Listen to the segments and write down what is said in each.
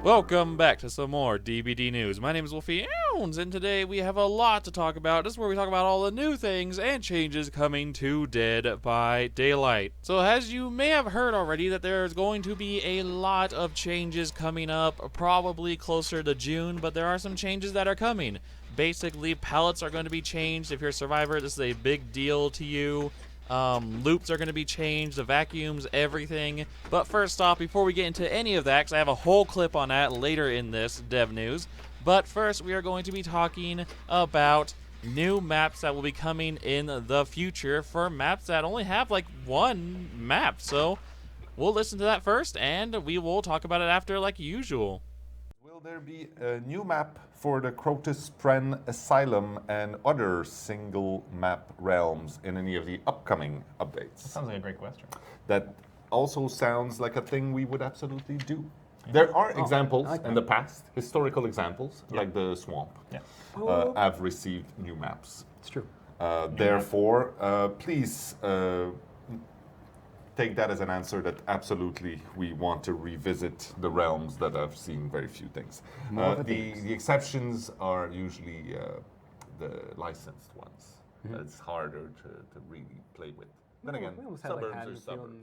Welcome back to some more DBD News. My name is Wolfie Ounds, and today we have a lot to talk about. This is where we talk about all the new things and changes coming to Dead by Daylight. So as you may have heard already, that there's going to be a lot of changes coming up, probably closer to June, but there are some changes that are coming. Basically, pallets are going to be changed. If you're a survivor, this is a big deal to you. Loops are going to be changed, the vacuums, everything. But first off, before we get into any of that, because I have a whole clip on that later in this dev news, but first we are going to be talking about new maps that will be coming in the future for maps that only have like one map. So we'll listen to that first, and we will talk about it after like usual. Will there be a new map for the Crotus Pren Asylum and other single map realms in any of the upcoming updates? Sounds like a great question. That also sounds like a thing we would absolutely do. There are examples in the past, historical examples, like the Swamp, have received new maps. It's true. Therefore, please take that as an answer that absolutely we want to revisit the realms that have seen very few things. The exceptions are usually the licensed ones. It's harder to really play with. Then again, suburbs are suburbs.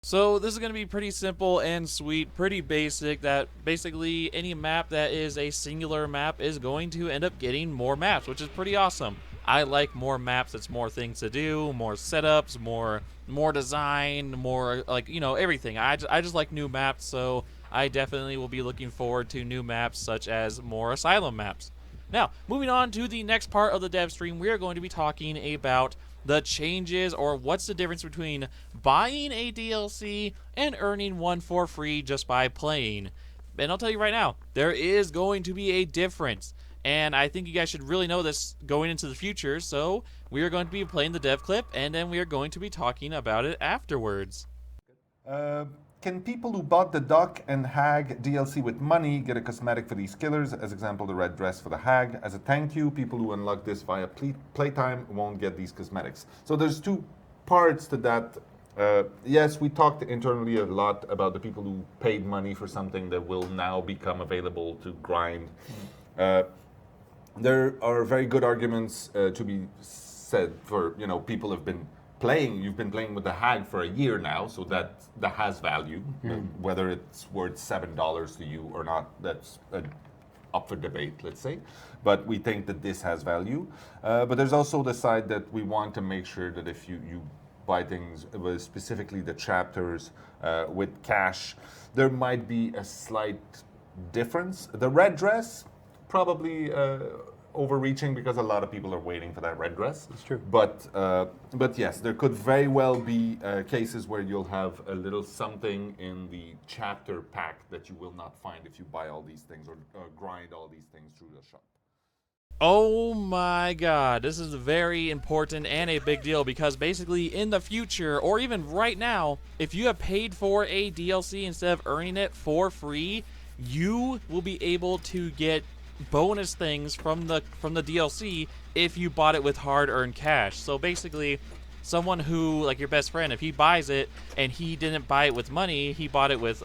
So this is going to be pretty simple and sweet, pretty basic, that basically any map that is a singular map is going to end up getting more maps, which is pretty awesome. I like more maps, it's more things to do, more setups, more design, more like, you know, everything. I just like new maps, so I definitely will be looking forward to new maps such as more Asylum maps. Now, moving on to the next part of the dev stream, we are going to be talking about the changes, or what's the difference between buying a DLC and earning one for free just by playing. And I'll tell you right now, there is going to be a difference. And I think you guys should really know this going into the future, so we are going to be playing the dev clip, and then we are going to be talking about it afterwards. Can people who bought the Doc and Hag DLC with money get a cosmetic for these killers? As example, the red dress for the Hag. As a thank you, people who unlock this via playtime won't get these cosmetics. So there's two parts to that. Yes, we talked internally a lot about the people who paid money for something that will now become available to grind. There are very good arguments to be said for, you know, people have been playing, you've been playing with the Hag for a year now, so that has value. Whether it's worth $7 to you or not, that's up for debate, let's say. But we think that this has value. But there's also the side that we want to make sure that if you buy things, specifically the chapters with cash, there might be a slight difference. The red dress, probably overreaching because a lot of people are waiting for that red dress. It's true. But yes, there could very well be cases where you'll have a little something in the chapter pack that you will not find if you buy all these things or grind all these things through the shop. Oh my god, this is very important and a big deal, because basically in the future, or even right now, if you have paid for a DLC instead of earning it for free, you will be able to get bonus things from the DLC if you bought it with hard-earned cash. So basically, someone who, like your best friend, if he buys it and he didn't buy it with money, he bought it with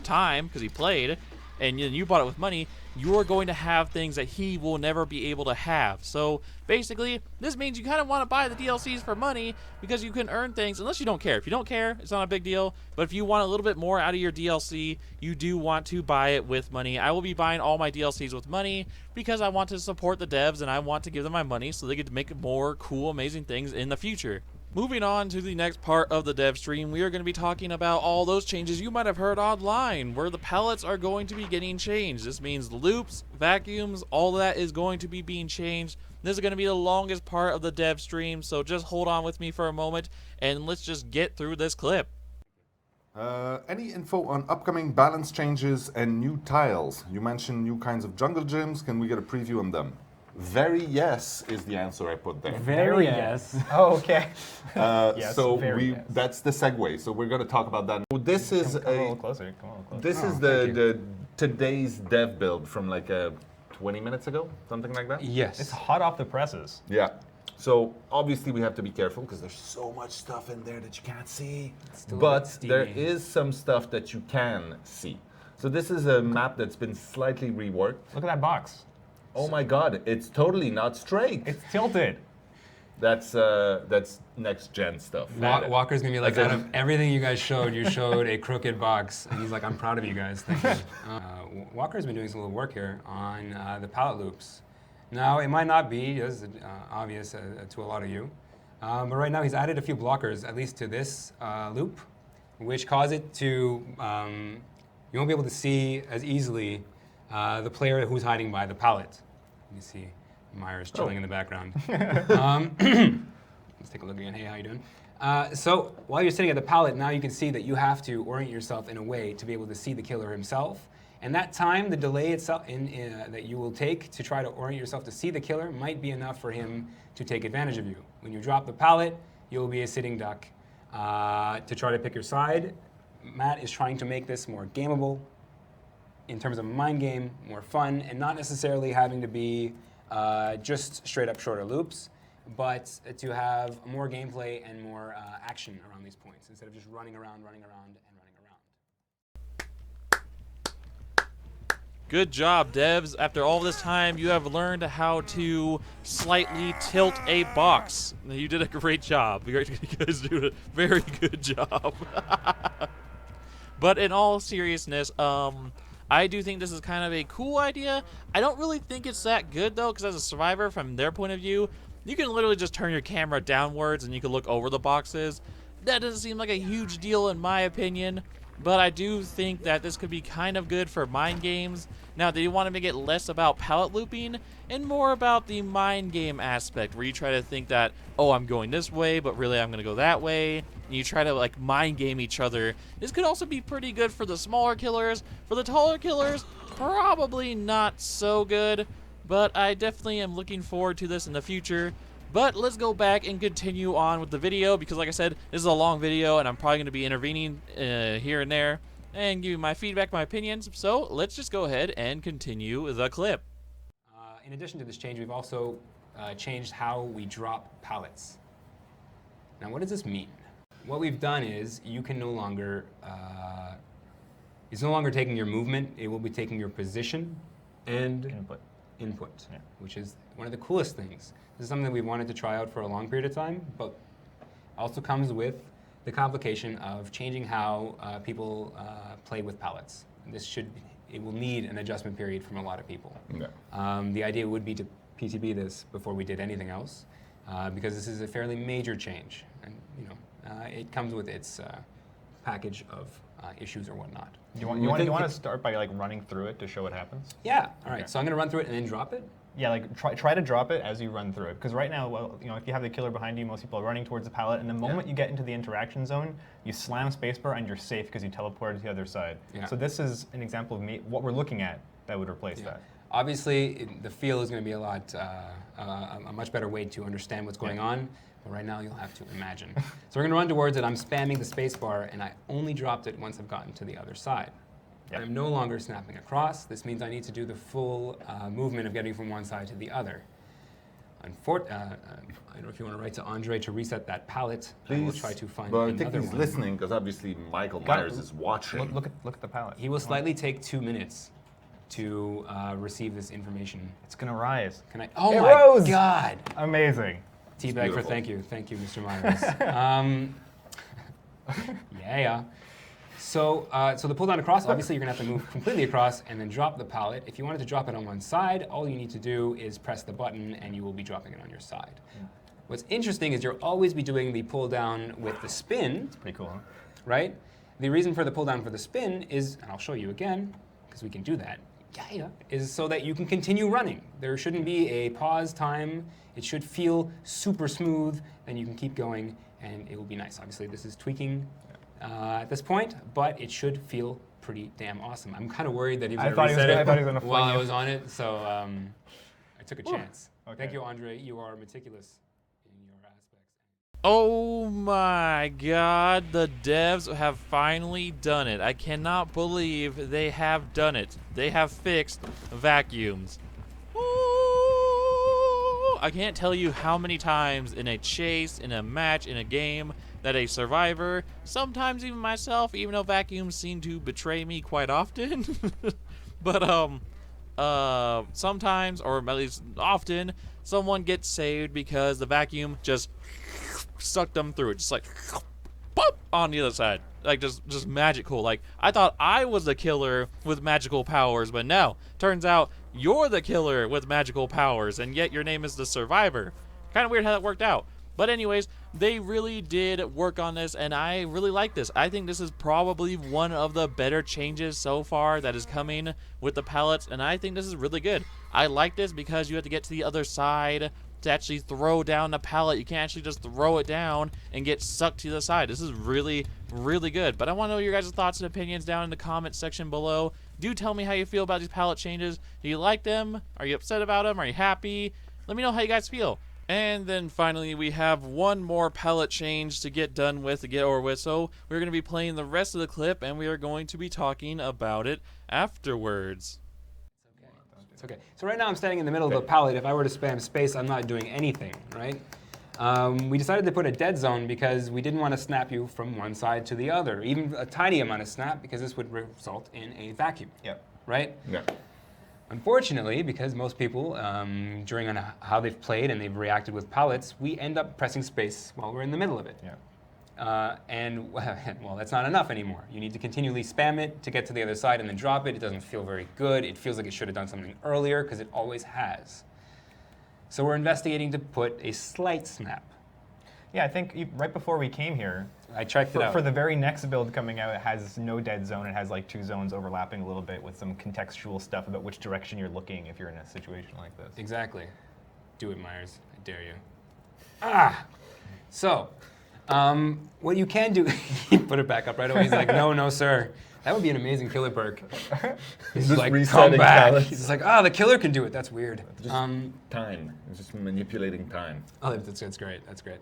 time because he played, and you bought it with money, you're going to have things that he will never be able to have. So basically, this means you kind of want to buy the DLCs for money because you can earn things, unless you don't care. If you don't care, it's not a big deal. But if you want a little bit more out of your DLC, you do want to buy it with money. I will be buying all my DLCs with money because I want to support the devs and I want to give them my money so they get to make more cool, amazing things in the future. Moving on to the next part of the dev stream, we are going to be talking about all those changes you might have heard online, where the pallets are going to be getting changed. This means loops, vacuums, all that is going to be being changed. This is going to be the longest part of the dev stream, so just hold on with me for a moment, and let's just get through this clip. Any info on upcoming balance changes and new tiles? You mentioned new kinds of jungle gyms. Can we get a preview on them? Very yes is the answer I put there. Very yes. Oh, okay. Yes, so very yes. that's the segue. So we're going to talk about that. So this is Come a little closer. Come a little closer. This is the today's dev build from like 20 minutes ago, something like that. Yes. It's hot off the presses. Yeah. So obviously we have to be careful because there's so much stuff in there that you can't see. But there is some stuff that you can see. So this is a map that's been slightly reworked. Look at that box. Oh my God, it's totally not straight. It's tilted. That's next gen stuff. Walker's gonna be like, As out in- of everything you guys showed, you showed a crooked box. And he's like, I'm proud of you guys, thank you. Walker's been doing some little work here on the pallet loops. Now, it might not be as obvious to a lot of you, but right now he's added a few blockers, at least to this loop, which cause it to, you won't be able to see as easily the player who's hiding by the pallet. You see Myers chilling in the background. Let's take a look again. Hey, how you doing? So while you're sitting at the pallet, now you can see that you have to orient yourself in a way to be able to see the killer himself. And that time, the delay itself that you will take to try to orient yourself to see the killer might be enough for him to take advantage of you. When you drop the pallet, you'll be a sitting duck to try to pick your side. Matt is trying to make this more gameable in terms of a mind game, more fun, and not necessarily having to be just straight up shorter loops, but to have more gameplay and more action around these points instead of just running around and running around. Good job, devs. After all this time, you have learned how to slightly tilt a box. You did a great job. You guys did a very good job. But in all seriousness, I do think this is kind of a cool idea. I don't really think it's that good, though, because as a survivor, from their point of view, you can literally just turn your camera downwards and you can look over the boxes. That doesn't seem like a huge deal in my opinion. But I do think that this could be kind of good for mind games. Now, do you want to make it less about pallet looping and more about the mind game aspect, where you try to think that, oh, I'm going this way, but really I'm going to go that way, and you try to like mind game each other. This could also be pretty good for the smaller killers. For the taller killers, probably not so good, but I definitely am looking forward to this in the future. But let's go back and continue on with the video, because like I said, this is a long video and I'm probably going to be intervening here and there and give you my feedback, my opinions. So let's just go ahead and continue the clip. In addition to this change, we've also changed how we drop pallets. Now, what does this mean? What we've done is you can no longer, it's no longer taking your movement, it will be taking your position and input, Yeah. which is one of the coolest things. This is something that we've wanted to try out for a long period of time, but also comes with the complication of changing how people play with pallets. It will need an adjustment period from a lot of people. Yeah. The idea would be to PTB this before we did anything else, because this is a fairly major change, and it comes with its package of issues or whatnot. Do you want to start by like running through it to show what happens? Yeah. All right. Okay. So I'm going to run through it and then drop it. Yeah, like try to drop it as you run through it. Because right now, well, if you have the killer behind you, most people are running towards the pallet, and the moment you get into the interaction zone, you slam spacebar and you're safe because you teleported to the other side. Yeah. So this is an example of what we're looking at that would replace that. Obviously, the feel is going to be a much better way to understand what's going on. But right now, you'll have to imagine. So we're going to run towards it. I'm spamming the spacebar, and I only dropped it once I've gotten to the other side. Yep. I'm no longer snapping across. This means I need to do the full movement of getting from one side to the other. I don't know if you want to write to Andre to reset that pallet. I will try to find Well, I another think he's one. listening because obviously Michael Myers is watching. Look at the pallet. He will slightly take 2 minutes to receive this information. It's gonna rise. Can I? Oh It my rose! God! Amazing. Teabag for beautiful. thank you, Mr. Myers. Yeah. So the pull down across, obviously you're gonna have to move completely across and then drop the pallet. If you wanted to drop it on one side, all you need to do is press the button and you will be dropping it on your side. What's interesting is you'll always be doing the pull down with the spin, Pretty cool, huh? right? The reason for the pull down for the spin is, and I'll show you again, because we can do that, is so that you can continue running. There shouldn't be a pause time. It should feel super smooth, and you can keep going, and it will be nice. Obviously, this is tweaking at this point, but it should feel pretty damn awesome. I'm kind of worried that he was I going thought to he was reset gonna- I thought it he was gonna while fling I you. was on it, so I took a chance. Okay. Thank you, Andre. You are meticulous in your aspects. Oh my God, the devs have finally done it. I cannot believe they have done it. They have fixed vacuums. Ooh, I can't tell you how many times in a chase, in a match, in a game, that a survivor, sometimes even myself, even though vacuums seem to betray me quite often, but sometimes, or at least often, someone gets saved because the vacuum just sucked them through it, just like boop, on the other side, like just magical. Like, I thought I was the killer with magical powers, but no, turns out you're the killer with magical powers, and yet your name is the survivor. Kind of weird how that worked out. But anyways, they really did work on this, and I really like this. I think this is probably one of the better changes so far that is coming with the pallets, and I think this is really good. I like this because you have to get to the other side to actually throw down the pallet. You can't actually just throw it down and get sucked to the side. This is really, really good. But I want to know your guys' thoughts and opinions down in the comment section below. Do tell me how you feel about these pallet changes. Do you like them? Are you upset about them? Are you happy? Let me know how you guys feel. And then finally, we have one more palette change to get done with, to get over with. So we're going to be playing the rest of the clip, and we are going to be talking about it afterwards. It's okay. So right now I'm standing in the middle of the pallet. If I were to spam space, I'm not doing anything, right? We decided to put a dead zone because we didn't want to snap you from one side to the other, even a tiny amount of snap, because this would result in a vacuum. Yep. Right? Yeah. Unfortunately, because most people, during on how they've played and they've reacted with pallets, we end up pressing space while we're in the middle of it. Yeah. And well, that's not enough anymore. You need to continually spam it to get to the other side and then drop it. It doesn't feel very good. It feels like it should have done something earlier, because it always has. So we're investigating to put a slight snap. Yeah, I think right before we came here, I checked it out. for the very next build coming out, it has no dead zone. It has like 2 zones overlapping a little bit with some contextual stuff about which direction you're looking if you're in a situation like this. Exactly. Do it, Myers. I dare you. Ah! So, what you can do, he put it back up right away. He's like, no, sir. That would be an amazing killer perk. He's Just like, come resetting back. pallets. He's like, the killer can do it. That's weird. Just time. It's just manipulating time. Oh, that's great. That's great.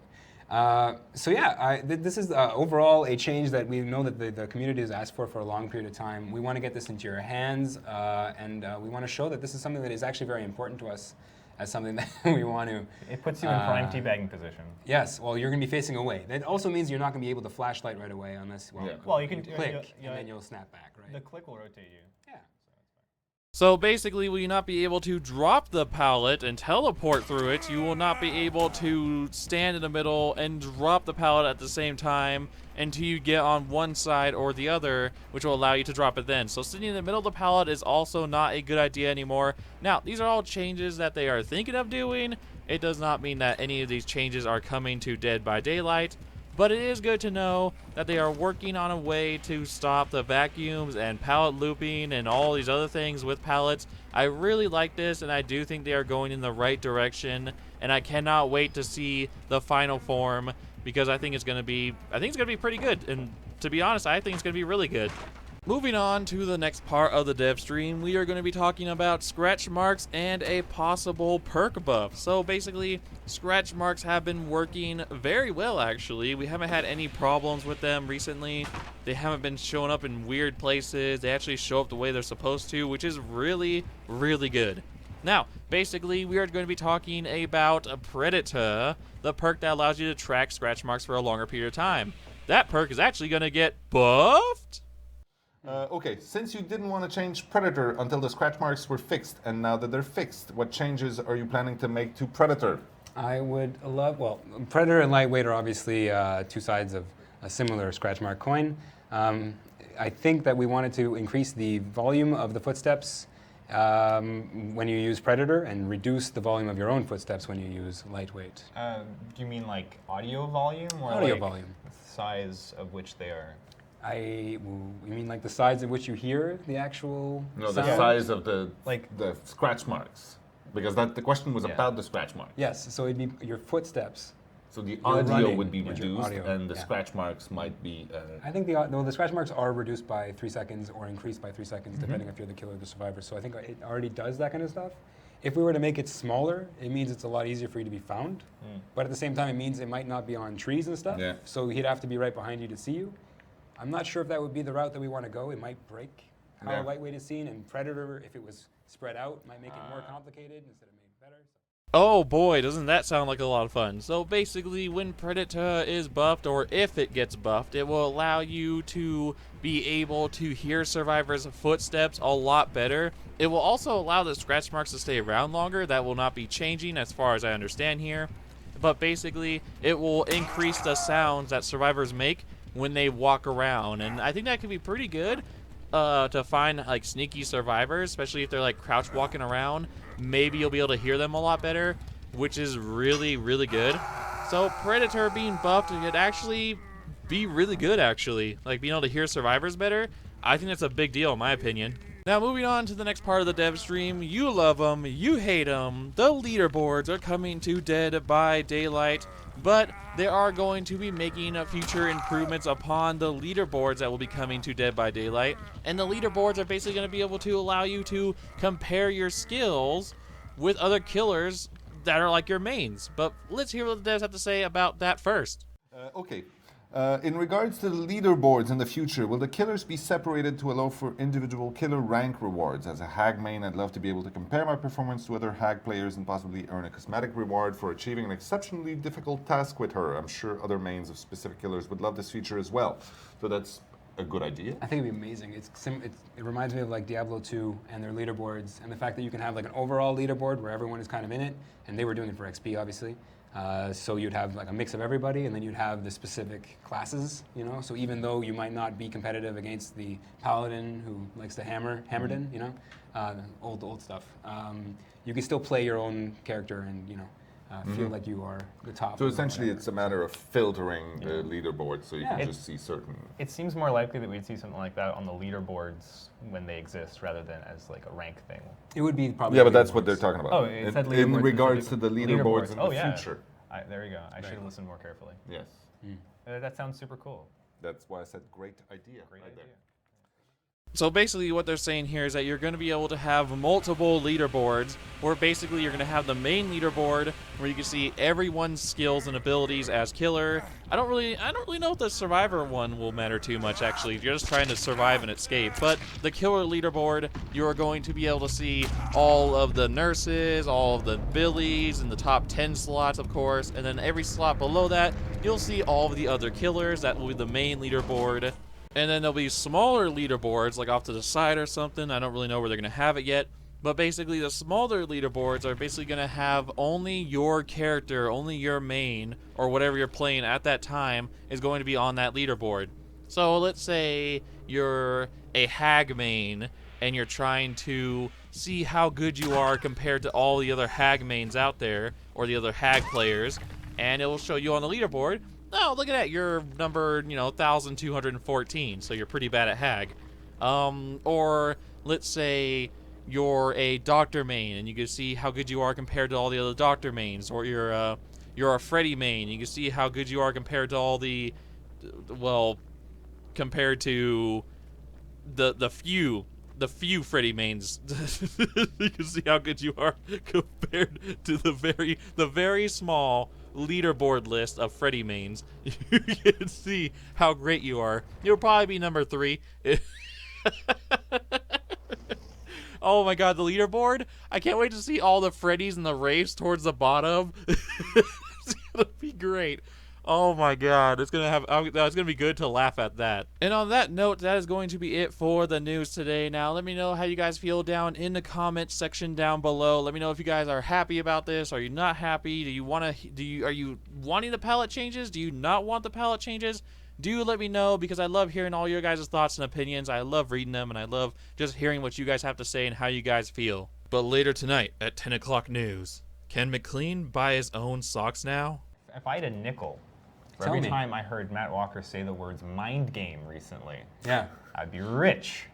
So yeah, this is overall a change that we know that the community has asked for a long period of time. We want to get this into your hands, and we want to show that this is something that is actually very important to us, as something that we want to. It puts you in prime teabagging position. Yes. Well, you're going to be facing away. That also means you're not going to be able to flashlight right away unless Well, you can click and then you'll snap back, right? The click will rotate you. Yeah. So basically, will you not be able to drop the pallet and teleport through it? You will not be able to stand in the middle and drop the pallet at the same time until you get on one side or the other, which will allow you to drop it then. So sitting in the middle of the pallet is also not a good idea anymore. Now, these are all changes that they are thinking of doing. It does not mean that any of these changes are coming to Dead by Daylight, but it is good to know that they are working on a way to stop the vacuums and pallet looping and all these other things with pallets. I really like this, and I do think they are going in the right direction, and I cannot wait to see the final form, because I think it's going to be pretty good, and to be honest, I think it's going to be really good. Moving on to the next part of the dev stream, we are going to be talking about scratch marks and a possible perk buff. So basically, scratch marks have been working very well, actually. We haven't had any problems with them recently. They haven't been showing up in weird places. They actually show up the way they're supposed to, which is really, really good. Now, basically, we are going to be talking about a Predator, the perk that allows you to track scratch marks for a longer period of time. That perk is actually going to get buffed. Okay, since you didn't want to change Predator until the scratch marks were fixed, and now that they're fixed, what changes are you planning to make to Predator? I would love, well, Predator and Lightweight are obviously 2 sides of a similar scratch mark coin. I think that we wanted to increase the volume of the footsteps when you use Predator and reduce the volume of your own footsteps when you use Lightweight. Do you mean like audio volume or Audio like volume. the size of which they are? You mean like the size at which you hear the actual No, the sound? size of the scratch marks, because the question was about the scratch marks. Yes, so it'd be your footsteps. So the You're audio running would be with your reduced, audio, and the yeah. scratch marks might be. I think the scratch marks are reduced by 3 seconds or increased by 3 seconds, depending if you're the killer or the survivor. So I think it already does that kind of stuff. If we were to make it smaller, it means it's a lot easier for you to be found. But at the same time, it means it might not be on trees and stuff. Yeah. So he'd have to be right behind you to see you. I'm not sure if that would be the route that we want to go. It might break how Yeah. Lightweight is seen, and Predator, if it was spread out, might make it more complicated instead of made better. Oh boy, doesn't that sound like a lot of fun. So basically, when Predator is buffed, or if it gets buffed, it will allow you to be able to hear survivors' footsteps a lot better. It will also allow the scratch marks to stay around longer. That will not be changing as far as I understand here. But basically, it will increase the sounds that survivors make when they walk around. And I think that could be pretty good to find like sneaky survivors, especially if they're like crouch walking around. Maybe you'll be able to hear them a lot better, which is really, really good. So Predator being buffed could actually be really good, actually. Like being able to hear survivors better, I think that's a big deal in my opinion. Now moving on to the next part of the dev stream, you love them, you hate them. The leaderboards are coming to Dead by Daylight, but they are going to be making future improvements upon the leaderboards that will be coming to Dead by Daylight. And the leaderboards are basically going to be able to allow you to compare your skills with other killers that are like your mains. But let's hear what the devs have to say about that first. Okay. In regards to the leaderboards in the future, will the killers be separated to allow for individual killer rank rewards? As a Hag main, I'd love to be able to compare my performance to other Hag players and possibly earn a cosmetic reward for achieving an exceptionally difficult task with her. I'm sure other mains of specific killers would love this feature as well. So that's a good idea. I think it'd be amazing. It reminds me of like Diablo 2 and their leaderboards, and the fact that you can have like an overall leaderboard where everyone is kind of in it, and they were doing it for XP, obviously. So you'd have like a mix of everybody, and then you'd have the specific classes, you know. So even though you might not be competitive against the paladin who likes to hammerden, you know, old stuff, you can still play your own character and feel like you are the top. So essentially, it's a matter of filtering the leaderboard so you Yeah. can just see certain. It seems more likely that we'd see something like that on the leaderboards when they exist rather than as like a rank thing. It would be probably. Yeah, but that's what leaderboards. they're talking about. Oh, it said in leaderboards regards to the specific- leaderboards in Oh, the yeah. future. There you go. I should have listened more carefully. Yes. That sounds super cool. That's why I said great idea. Great right idea. there. So basically what they're saying here is that you're going to be able to have multiple leaderboards, where basically you're going to have the main leaderboard where you can see everyone's skills and abilities as killer. I don't really know if the survivor one will matter too much, actually, if you're just trying to survive and escape. But the killer leaderboard, you are going to be able to see all of the nurses, all of the billies, and the top 10 slots, of course, and then every slot below that, you'll see all of the other killers. That will be the main leaderboard. And then there'll be smaller leaderboards, like off to the side or something. I don't really know where they're going to have it yet. But basically, the smaller leaderboards are basically going to have only your character, only your main, or whatever you're playing at that time is going to be on that leaderboard. So let's say you're a Hag main, and you're trying to see how good you are compared to all the other Hag mains out there, or the other Hag players. And it will show you on the leaderboard, oh, look at that, you're number, 1,214, so you're pretty bad at Hag. Or let's say you're a Doctor main, and you can see how good you are compared to all the other Doctor mains. Or you're a Freddy main, you can see how good you are compared to all the, compared to the few Freddy mains. You can see how good you are compared to the very small leaderboard list of Freddy mains. You can see how great you are. You'll probably be number 3. Oh my god, the leaderboard! I can't wait to see all the Freddys and the Wraiths towards the bottom. It's gonna be great. Oh my god, it's gonna be good to laugh at that. And on that note, that is going to be it for the news today. Now, let me know how you guys feel down in the comments section down below. Let me know if you guys are happy about this. Are you not happy? Are you wanting the palette changes? Do you not want the palette changes? Do let me know, because I love hearing all your guys' thoughts and opinions. I love reading them, and I love just hearing what you guys have to say and how you guys feel. But later tonight at 10 o'clock news, can McLean buy his own socks now? If I had a nickel for Tell every me. time I heard Matt Walker say the words mind game recently, Yeah, I'd be rich.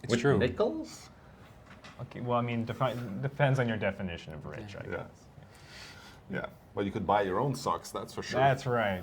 it's true. Nickels? Okay, well, I mean, depends on your definition of rich, I Yeah. guess. Yeah. Well, you could buy your own socks, that's for sure. That's right.